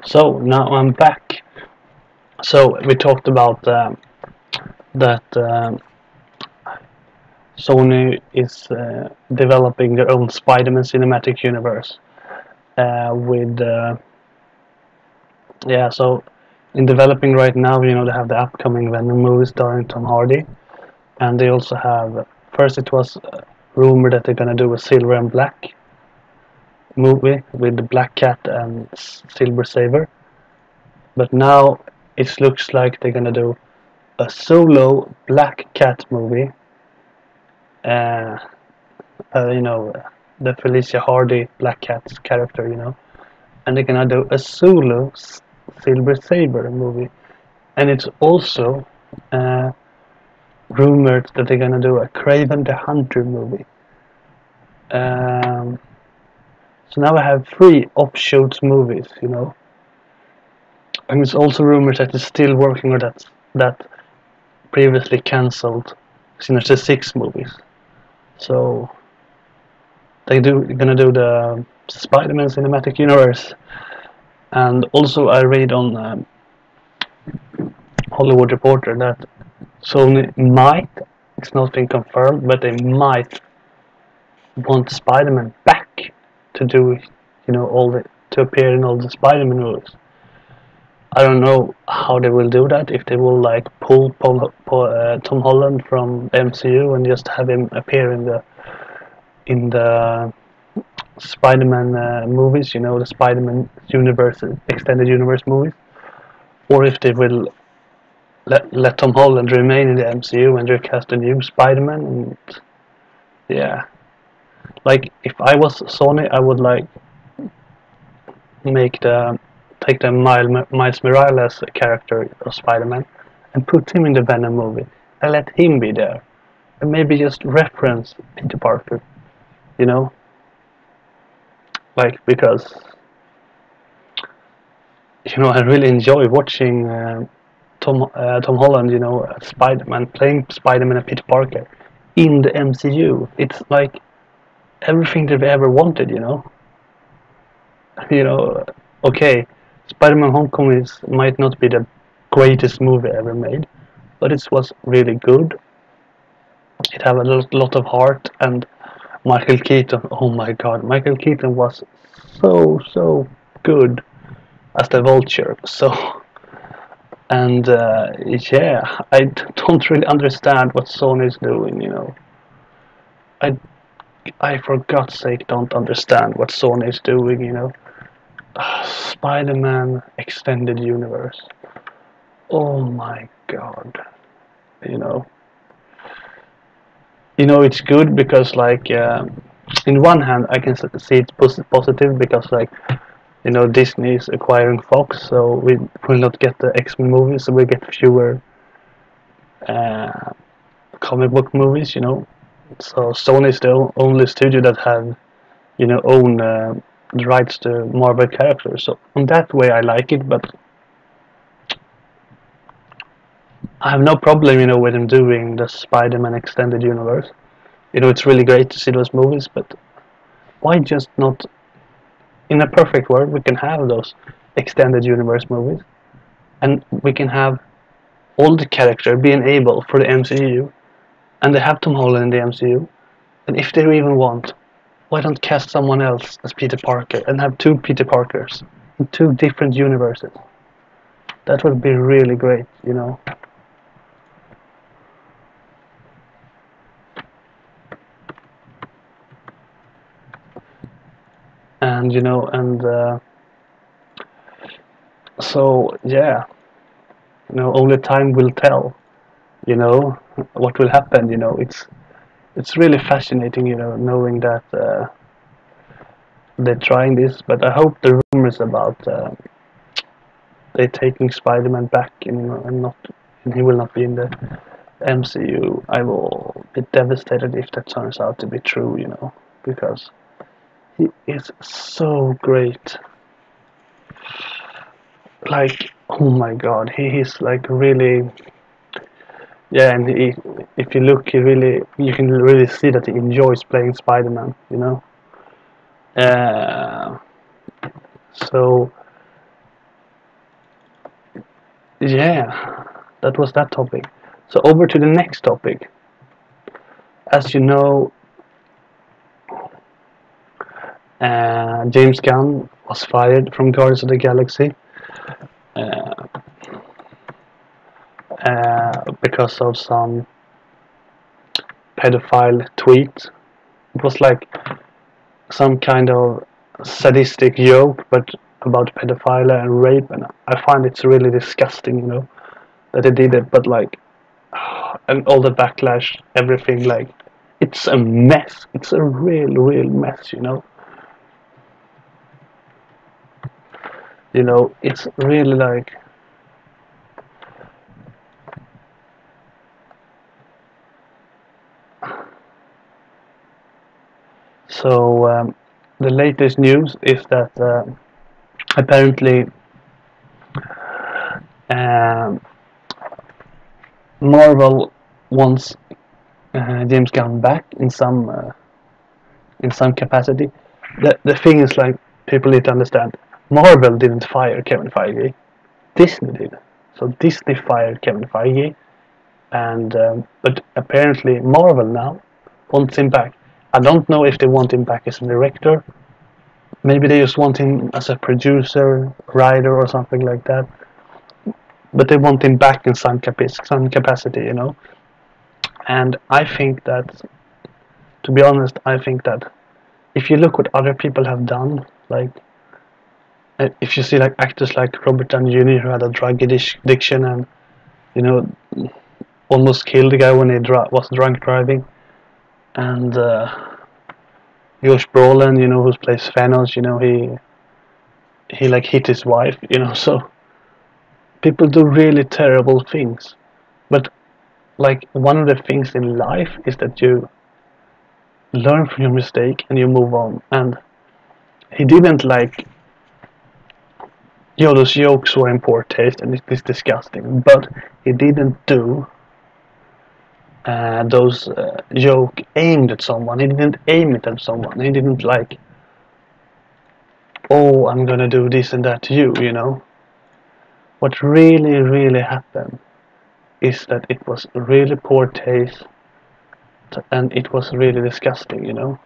So now I'm back. So we talked about that Sony is developing their own Spider-Man cinematic universe with yeah. So in developing right now, they have the upcoming Venom movie starring Tom Hardy, and they also have first it was rumored that they're gonna do a Silver and Black movie with the Black Cat and Silver Saber, but now it looks like they're gonna do a solo Black Cat movie. Uh, uh, you know, the Felicia Hardy Black Cat's character, and they're gonna do a solo Silver Saber movie, and it's also uh, rumored that they're gonna do a Craven the Hunter movie. Um, so now I have three offshoots movies, and it's also rumored that they're still working on that previously cancelled Sinister Six movies. So gonna do the Spider-Man cinematic universe, and also I read on Hollywood Reporter that Sony might, it's not been confirmed, but they might want Spider-Man back to do, to appear in all the Spider-Man movies. I don't know how they will do that. If they will like pull Tom Holland from MCU and just have him appear in the Spider-Man movies, the Spider-Man universe, extended universe movies, or if they will let Tom Holland remain in the MCU and recast a new Spider-Man. And yeah, like if I was Sony, I would like make the take the Miles Morales character of Spider-Man and put him in the Venom movie and let him be there and maybe just reference Peter Parker, you know, like because I really enjoy watching Tom Holland, Spider-Man playing Spider-Man and Peter Parker in the MCU. It's like everything they've ever wanted. You know, okay, Spider-Man Homecoming might not be the greatest movie ever made, but it was really good. It had a lot of heart, and Michael Keaton. Oh my God, Michael Keaton was so good as the Vulture. So, and yeah, I don't really understand what Sony is doing. I for God's sake don't understand what Sony is doing. Spider-Man extended universe. Oh my God, you know. It's good because like in one hand I can see it's positive because like Disney is acquiring Fox, so we will not get the X-Men movies, so we get fewer uh, comic book movies. So Sony is the only studio that have own the rights to Marvel characters. So in that way I like it, but I have no problem with them doing the Spider-Man extended universe. It's really great to see those movies, but why just not, in a perfect world, we can have those extended universe movies, and we can have all the characters being able for the MCU, and they have Tom Holland in the MCU, and if they even want, why don't cast someone else as Peter Parker and have two Peter Parkers in two different universes? That would be really great. And so yeah, only time will tell. What will happen. It's really fascinating. Knowing that they're trying this, but I hope the rumors about they taking Spider-Man back and not, and he will not be in the MCU. I will be devastated if that turns out to be true. Because he is so great. Like, oh my God, he is like really. Yeah, and if you look, you can really see that he enjoys playing Spider-Man. Uh, so yeah, that was that topic. So over to the next topic. As you know, James Gunn was fired from Guardians of the Galaxy because of some pedophile tweet. It was like some kind of sadistic joke, but about pedophilia and rape, and I find it's really disgusting, that they did it. But like, and all the backlash, everything, like, it's a mess. It's a real mess. It's really like. So the latest news is that apparently um, Marvel wants James Gunn back in some capacity. The thing is, like, people need to understand, Marvel didn't fire Kevin Feige, Disney did. So Disney fired Kevin Feige, and but apparently Marvel now wants him back. I don't know if they want him back as a director. Maybe they just want him as a producer, writer, or something like that. But they want him back in some capacity. And I think that, to be honest, I think that if you look what other people have done, like if you see like actors like Robert Downey Jr. who had a drug addiction and you know almost killed the guy when he was drunk driving, and Josh Brolin, who plays Thanos, he like hit his wife, so people do really terrible things, but like one of the things in life is that you learn from your mistake and you move on, and he didn't like. Those jokes were in poor taste and it is disgusting, but he didn't do those joke aimed at someone. He didn't aim it at someone. He didn't like, oh, I'm gonna do this and that to you. What really happened is that it was really poor taste and it was really disgusting.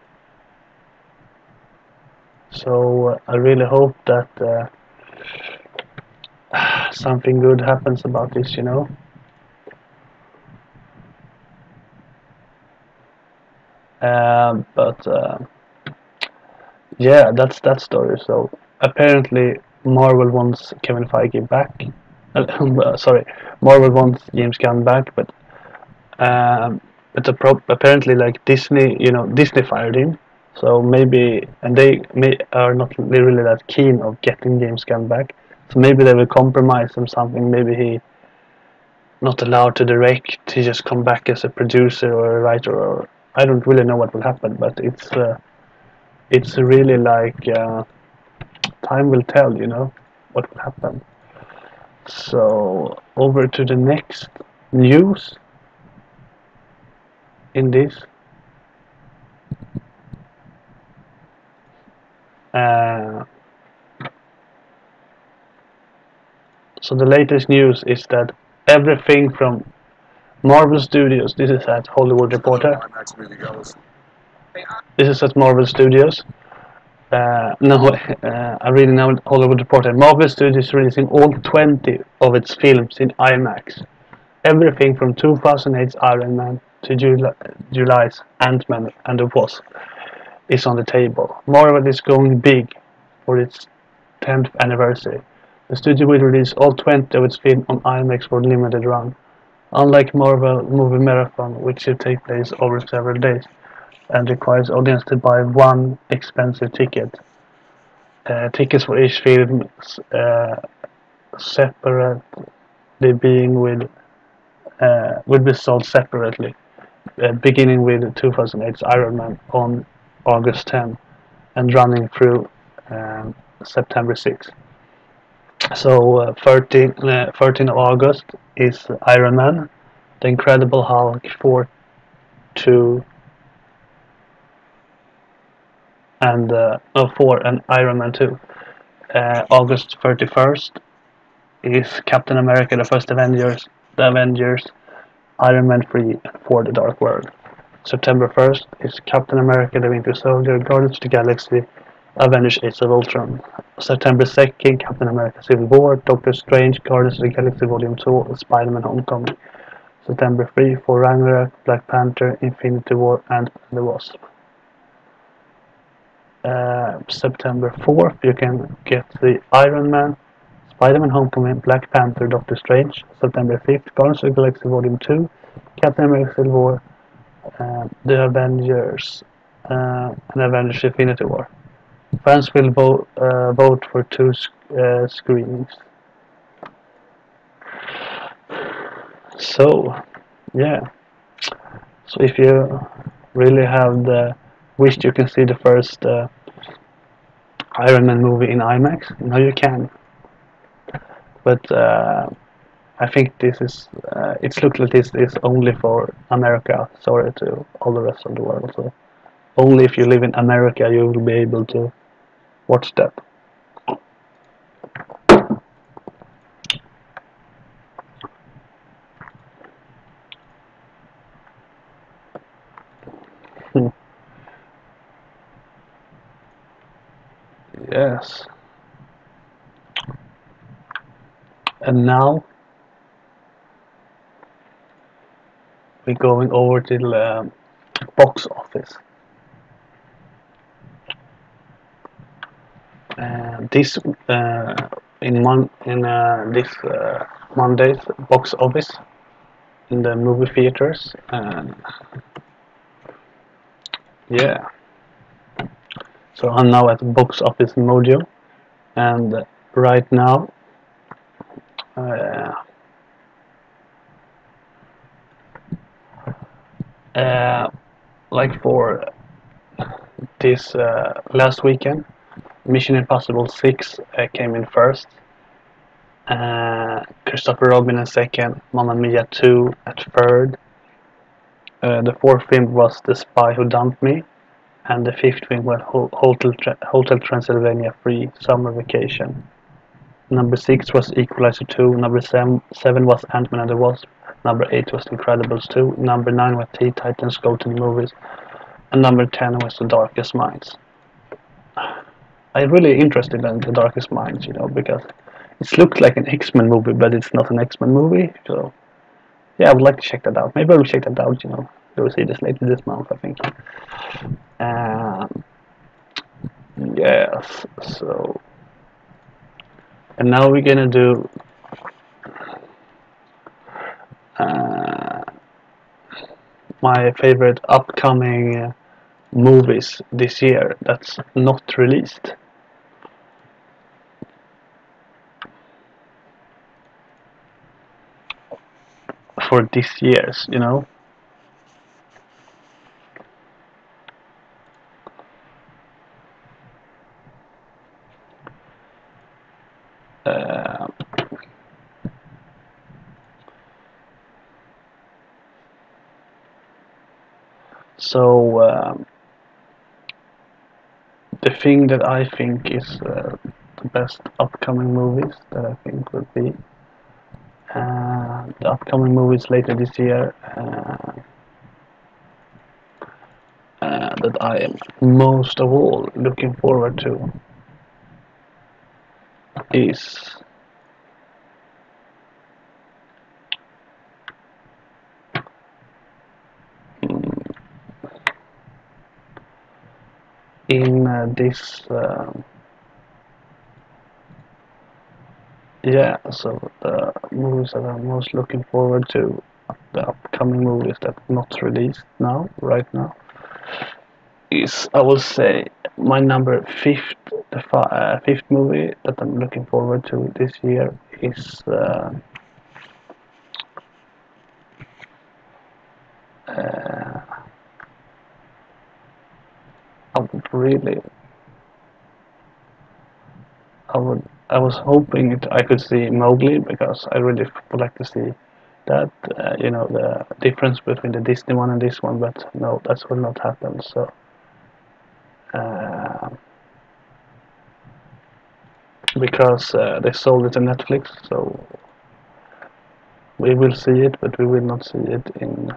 So I really hope that something good happens about this. But yeah, that's that story. So apparently Marvel wants Kevin Feige back. Sorry, Marvel wants James Gunn back, but apparently like Disney, Disney fired him. So maybe, and they are not really that keen of getting James Gunn back. So maybe they will compromise on something. Maybe he not allowed to direct. He just come back as a producer or a writer, or I don't really know what will happen. But it's really like time will tell. What will happen. So over to the next news in this. Uh, so the latest news is that everything from Marvel Studios. This is at Hollywood Reporter. This is at Marvel Studios. No, I really know Hollywood Reporter. Marvel Studios is releasing all 20 of its films in IMAX. Everything from 2008's Iron Man to July's Ant-Man and the Wasp is on the table. Marvel is going big for its 10th anniversary. The studio will release all 20 of its films on IMAX for a limited run. Unlike Marvel Movie Marathon, which should take place over several days and requires audience to buy one expensive ticket. Tickets for each film separately being will be sold separately, beginning with 2008's Iron Man on August 10 and running through September 6. So 13 of August is Iron Man, The Incredible Hulk 4 2 and 4 and Iron Man 2. August 31st is Captain America: The First Avengers, The Avengers, Iron Man 3, and For the Dark World. September 1st is Captain America: The Winter Soldier, Guardians of the Galaxy, Avengers: Age of Ultron. September 2nd, Captain America: Civil War, Doctor Strange, Guardians of the Galaxy Volume 2, Spider-Man: Homecoming. September 3 for Ragnarok, Black Panther, Infinity War, and The Wasp. September 4th, you can get the Iron Man, Spider-Man: Homecoming, Black Panther, Doctor Strange. September 5th, Guardians of the Galaxy Volume 2, Captain America: Civil War, The Avengers, and Avengers: Infinity War. Fans will vote for two screenings. So, yeah. So if you really have the wish, you can see the first Iron Man movie in IMAX. Now you can. But I think this is. It looks like this is only for America. Sorry to all the rest of the world. So only if you live in America you will be able to watch that. Yes. And now we're going over to the box office. This this Monday's box office in the movie theaters. Yeah. So I'm now at Box Office Mojo, and right now, like for this last weekend, Mission Impossible 6 came in first, Christopher Robin in second, Mamma Mia 2 at third, the fourth film was The Spy Who Dumped Me, and the fifth film was Hotel Transylvania 3 Summer Vacation. Number 6 was Equalizer 2, number 7 was Ant-Man and the Wasp, number 8 was Incredibles 2, number 9 was Teen-Titans Go to the Movies, and number 10 was The Darkest Minds. I'm really interested in The Darkest Minds, because it looks like an X-Men movie, but it's not an X-Men movie, so yeah, I would like to check that out. Maybe I will check that out, we'll see this later this month, I think. Yes, so... And now we're gonna do my favorite upcoming movies this year that's not released. For this year's, So the thing that I think is the best upcoming movies that I think would be the upcoming movies later this year that I am most of all looking forward to is in this yeah, so the movies that I'm most looking forward to, the upcoming movies that not released right now, is, I will say, my number fifth movie that I'm looking forward to this year is I would really, I was hoping I could see Mowgli, because I really would like to see that, the difference between the Disney one and this one, but no, that will not happen. So because they sold it to Netflix. So we will see it, but we will not see it in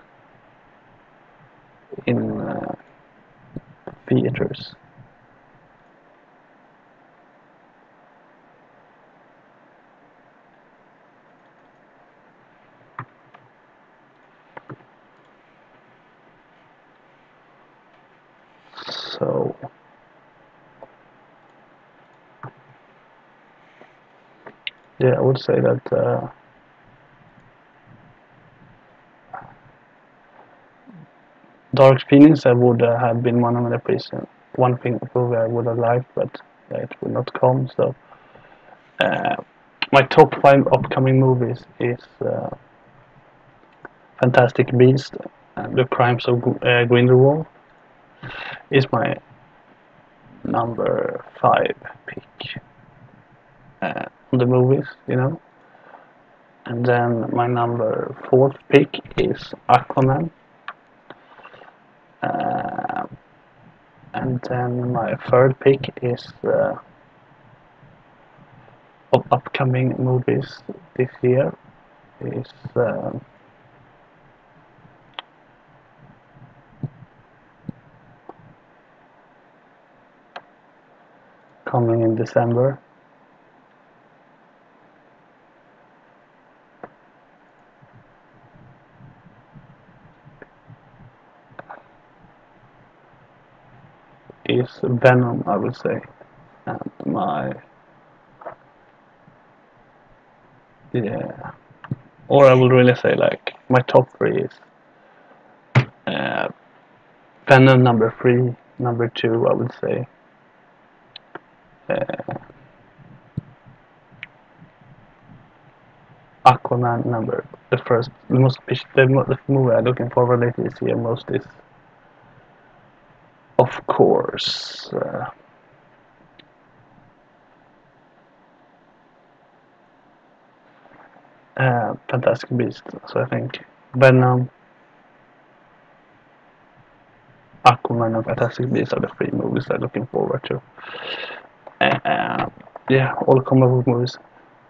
theaters. So yeah, I would say that Dark Phoenix I would have been one of the prison. One thing movie I would have liked, but it will not come. So uh, my top 5 upcoming movies is Fantastic Beasts and The Crimes of Grindelwald is my number 5 pick on the movies, you know. And then my number 4th pick is Aquaman. Uh, and then my 3rd pick is of upcoming movies this year is coming in December. Is Venom, I would say. And my yeah, or I would really say like my top 3 is uh, Venom number 3, number 2 I would say Aquaman number the first the movie I'm looking forward to this year most is of course Fantastic Beasts. So I think Venom, Aquaman and Fantastic Beasts are the 3 movies I'm looking forward to. Yeah, all comic book movies.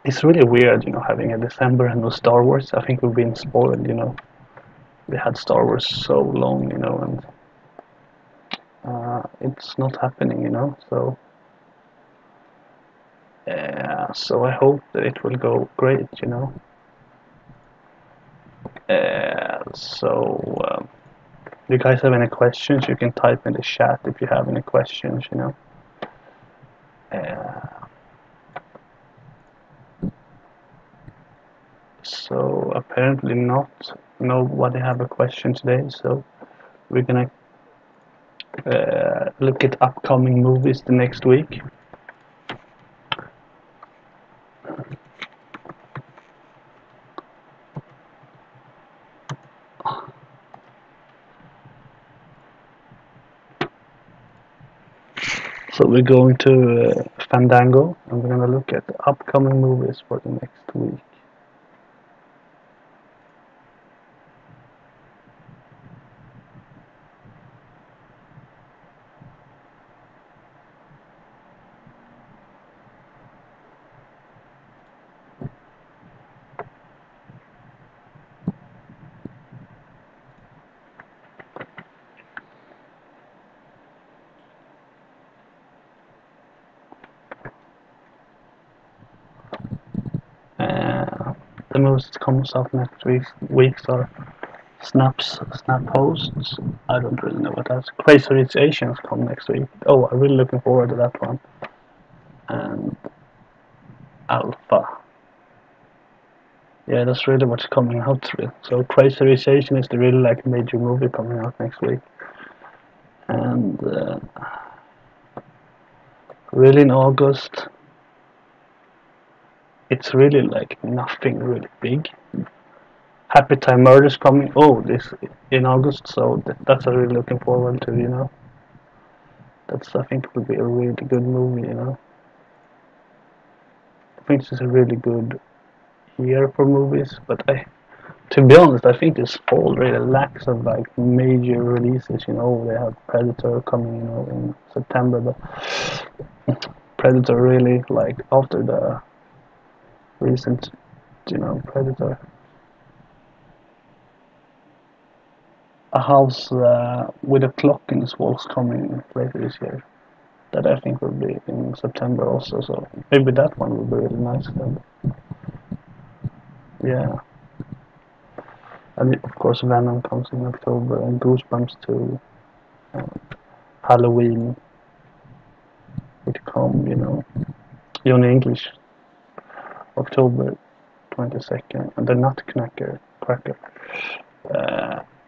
It's really weird, you know, having a December and no Star Wars. I think we've been spoiled, you know. We had Star Wars so long, you know, and it's not happening, you know. So I hope that it will go great, you know. Do you guys have any questions? You can type in the chat if you have any questions, you know. So apparently not. Nobody have a question today. So we're gonna look at upcoming movies the next week. So we're going to Fandango and we're gonna look at the upcoming movies for the next week. The movies that comes out next weeks are Snap Hosts. I don't really know what that's. Crazy Rich Asians come next week. Oh, I'm really looking forward to that one. And Alpha. Yeah, that's really what's coming out. So Crazy Rich Asians is the really like major movie coming out next week. And really in August, it's really like nothing really big. Happy Time Murders coming. Oh, this in August, so that's what I'm really looking forward to. You know, that's I think will be a really good movie. You know, I think this is a really good year for movies. But to be honest, I think this fall really lacks of like major releases. You know, they have Predator coming, you know, in September, but Predator really, like after the recent, Predator. A house with a clock in its walls coming later this year. That I think will be in September also, so maybe that one will be really nice then. Yeah. And of course Venom comes in October and Goosebumps too. Halloween would come, Johnny English, October 22nd, and the Nutcracker,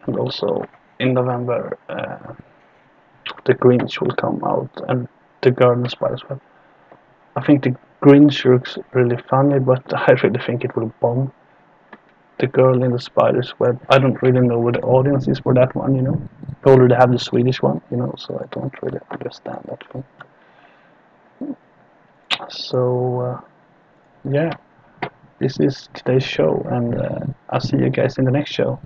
and also in November the Grinch will come out, and the Girl in the Spider's Web. I think the Grinch looks really funny, but I really think it will bomb. The Girl in the Spider's Web, I don't really know what the audience is for that one, We already have the Swedish one, so I don't really understand that film. So, yeah, this is today's show, and I'll see you guys in the next show.